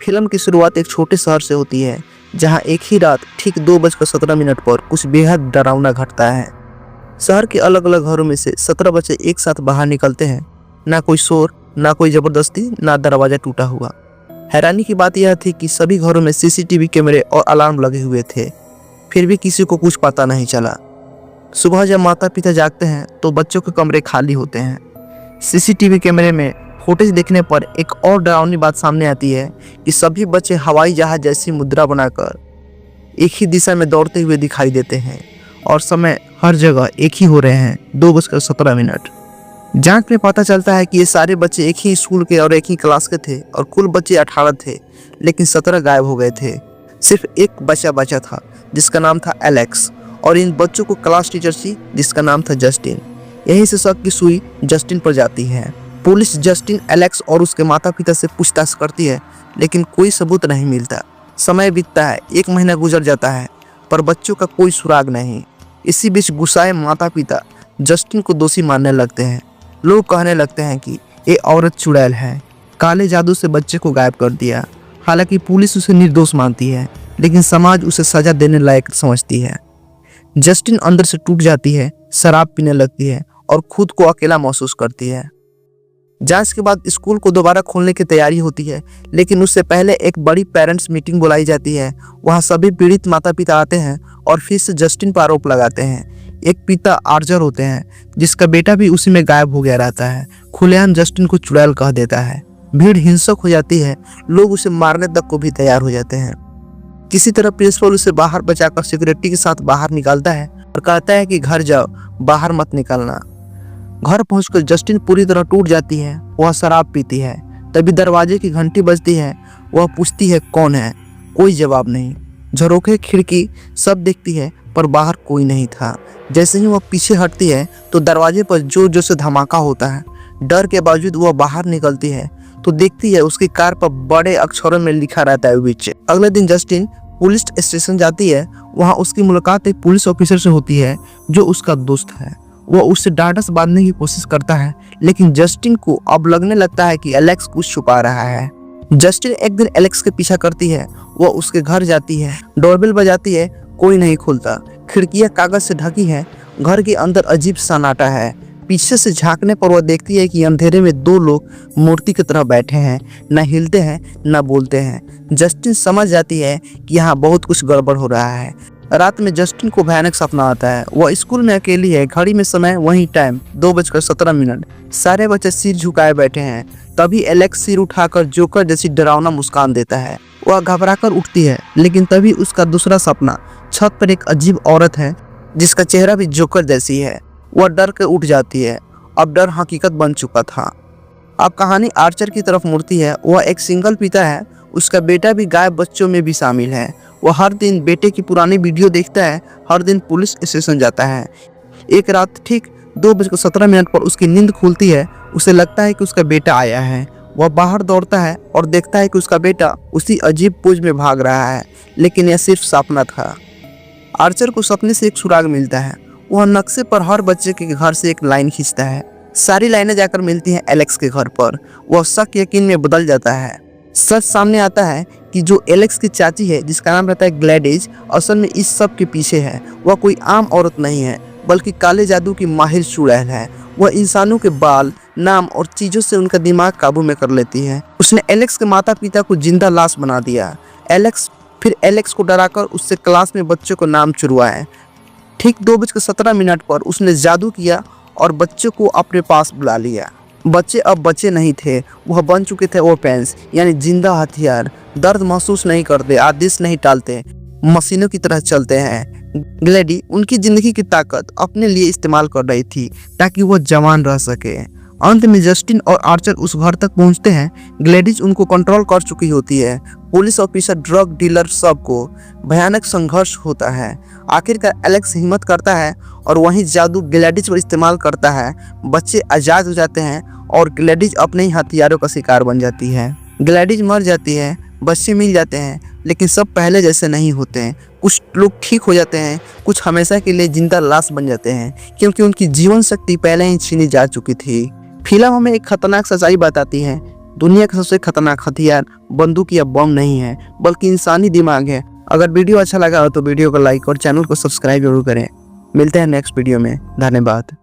Film की शुरुआत एक छोटे शहर से होती है, जहां एक ही रात ठीक 2:17 पर कुछ बेहद डरावना घटता है। शहर के अलग अलग घरों में से 17 बच्चे एक साथ बाहर निकलते हैं। ना कोई शोर, ना कोई जबरदस्ती, ना दरवाजा टूटा हुआ। हैरानी की बात यह थी कि सभी घरों में सीसीटीवी कैमरे और अलार्म लगे हुए थे, फिर भी किसी को कुछ पता नहीं चला। सुबह जब माता पिता जागते हैं तो बच्चों के कमरे खाली होते हैं। सीसीटीवी कैमरे में फुटेज देखने पर एक और डरावनी बात सामने आती है कि सभी बच्चे हवाई जहाज जैसी मुद्रा बनाकर एक ही दिशा में दौड़ते हुए दिखाई देते हैं और समय हर जगह एक ही हो रहे हैं, 2:17। जांच में पता चलता है कि ये सारे बच्चे एक ही स्कूल के और एक ही क्लास के थे और कुल बच्चे 18 थे, लेकिन 17 गायब हो गए थे। सिर्फ एक बच्चा बचा था जिसका नाम था एलेक्स, और इन बच्चों को क्लास टीचर थी जिसका नाम था जस्टिन। यहीं से शक की सुई जस्टिन पर जाती है। पुलिस जस्टिन, एलेक्स और उसके माता पिता से पूछताछ करती है, लेकिन कोई सबूत नहीं मिलता। समय बीतता है, 1 महीना गुजर जाता है, पर बच्चों का कोई सुराग नहीं। इसी बीच गुस्साए माता पिता जस्टिन को दोषी मानने लगते हैं। लोग कहने लगते हैं कि ये औरत चुड़ैल है, काले जादू से बच्चे को गायब कर दिया। हालांकि पुलिस उसे निर्दोष मानती है, लेकिन समाज उसे सजा देने लायक समझती है। जस्टिन अंदर से टूट जाती है, शराब पीने लगती है और खुद को अकेला महसूस करती है। जांच के बाद स्कूल को दोबारा खोलने की तैयारी होती है, लेकिन उससे पहले एक बड़ी पेरेंट्स मीटिंग बुलाई जाती है। वहां सभी पीड़ित माता पिता आते हैं और फिर से जस्टिन पर आरोप लगाते हैं। एक पिता आर्चर होते हैं जिसका बेटा भी उसी में गायब हो गया रहता है, खुलेआम जस्टिन को चुड़ैल कह देता है। भीड़ हिंसक हो जाती है, लोग उसे मारने तक को भी तैयार हो जाते हैं। किसी तरह प्रिंसिपल उसे बाहर बचाकर सिक्योरिटी के साथ बाहर निकालता है और कहता है कि घर जाओ, बाहर मत निकलना। घर पहुंचकर जस्टिन पूरी तरह टूट जाती है। वह शराब पीती है। तभी दरवाजे की घंटी बजती है। वह पूछती है कौन है। कोई जवाब नहीं। झरोखे, खिड़की सब देखती है, पर बाहर कोई नहीं था। जैसे ही वह पीछे हटती है तो दरवाजे पर जोर जोर से धमाका होता है। डर के बावजूद वह बाहर निकलती है तो देखती है उसकी कार पर बड़े अक्षरों में लिखा रहता है विच। अगले दिन जस्टिन पुलिस स्टेशन जाती है। वहां उसकी मुलाकात एक पुलिस ऑफिसर से होती है जो उसका दोस्त है। वह उससे ढांढस बांधने की कोशिश करता है, लेकिन जस्टिन को अब लगने लगता है कि एलेक्स कुछ छुपा रहा है। जस्टिन एक दिन एलेक्स के पीछा करती है। वह उसके घर जाती है, डोरबेल बजाती है, कोई नहीं खुलता। खिड़कियां कागज से ढकी है। घर के अंदर अजीब सन्नाटा है। पीछे से झांकने पर वह देखती है कि अंधेरे में 2 लोग मूर्ति की तरह बैठे हैं, न हिलते हैं न बोलते हैं। जस्टिन समझ जाती है कि यहाँ बहुत कुछ गड़बड़ हो रहा है। रात में जस्टिन को भयानक सपना आता है। वह स्कूल में अकेली है। घड़ी में समय वही टाइम, 2:17। सारे बच्चे सिर झुकाए बैठे हैं। तभी एलेक्स सिर उठाकर जोकर जैसी डरावना मुस्कान देता है। वह घबराकर उठती है, लेकिन तभी उसका दूसरा सपना, छत पर एक अजीब औरत है जिसका चेहरा भी जोकर जैसी है। वह डर के उठ जाती है। अब डर हकीकत बन चुका था। अब कहानी आर्चर की तरफ मुड़ती है। वह एक सिंगल पिता है। उसका बेटा भी गायब बच्चों में भी शामिल है। वह हर दिन बेटे की पुरानी वीडियो देखता है, हर दिन पुलिस स्टेशन जाता है। एक रात ठीक 2:17 पर उसकी नींद खुलती है। उसे लगता है कि उसका बेटा आया है। वह बाहर दौड़ता है और देखता है कि उसका बेटा उसी अजीब पोज में भाग रहा है, लेकिन यह सिर्फ सपना था। आर्चर को सपने से एक सुराग मिलता है। वह नक्शे पर हर बच्चे के घर से एक लाइन खींचता है। सारी लाइनें जाकर मिलती हैं एलेक्स के घर पर। वह शक यकीन में बदल जाता है। सच सामने आता है कि जो एलेक्स की चाची है, जिसका नाम रहता है ग्लैडिस, असल में इस सब के पीछे है। वह कोई आम औरत नहीं है, बल्कि काले जादू की माहिर चुड़ैल है। वह इंसानों के बाल, नाम और चीजों से उनका दिमाग काबू में कर लेती है। उसने एलेक्स के माता पिता को जिंदा लाश बना दिया। फिर एलेक्स को डराकर उससे क्लास में बच्चों को नाम चुरवाए। ठीक 2:17 पर उसने जादू किया और बच्चों को अपने पास बुला लिया। बच्चे अब बच्चे नहीं थे, वह बन चुके थे ओपेंस, यानी जिंदा हथियार। दर्द महसूस नहीं करते, आदेश नहीं टालते, मशीनों की तरह चलते हैं। ग्लैडी उनकी जिंदगी की ताकत अपने लिए इस्तेमाल कर रही थी ताकि वह जवान रह सके। अंत में जस्टिन और आर्चर उस घर तक पहुंचते हैं। ग्लैडिस उनको कंट्रोल कर चुकी होती है। पुलिस ऑफिसर, ड्रग डीलर, सबको भयानक संघर्ष होता है। आखिरकार एलेक्स हिम्मत करता है और वहीं जादू ग्लैडिस पर इस्तेमाल करता है। बच्चे आज़ाद हो जाते हैं और ग्लैडिस अपने ही हथियारों का शिकार बन जाती है। ग्लैडिस मर जाती है, बच्चे मिल जाते हैं, लेकिन सब पहले जैसे नहीं होते हैं। कुछ लोग ठीक हो जाते हैं, कुछ हमेशा के लिए जिंदा लाश बन जाते हैं, क्योंकि उनकी जीवन शक्ति पहले ही छीनी जा चुकी थी। फिल्म हमें एक खतरनाक सच्चाई बताती है दुनिया का सबसे खतरनाक हथियार बंदूक या बम नहीं है, बल्कि इंसानी दिमाग है। अगर वीडियो अच्छा लगा हो तो वीडियो को लाइक और चैनल को सब्सक्राइब जरूर करें। मिलते हैं नेक्स्ट वीडियो में। धन्यवाद।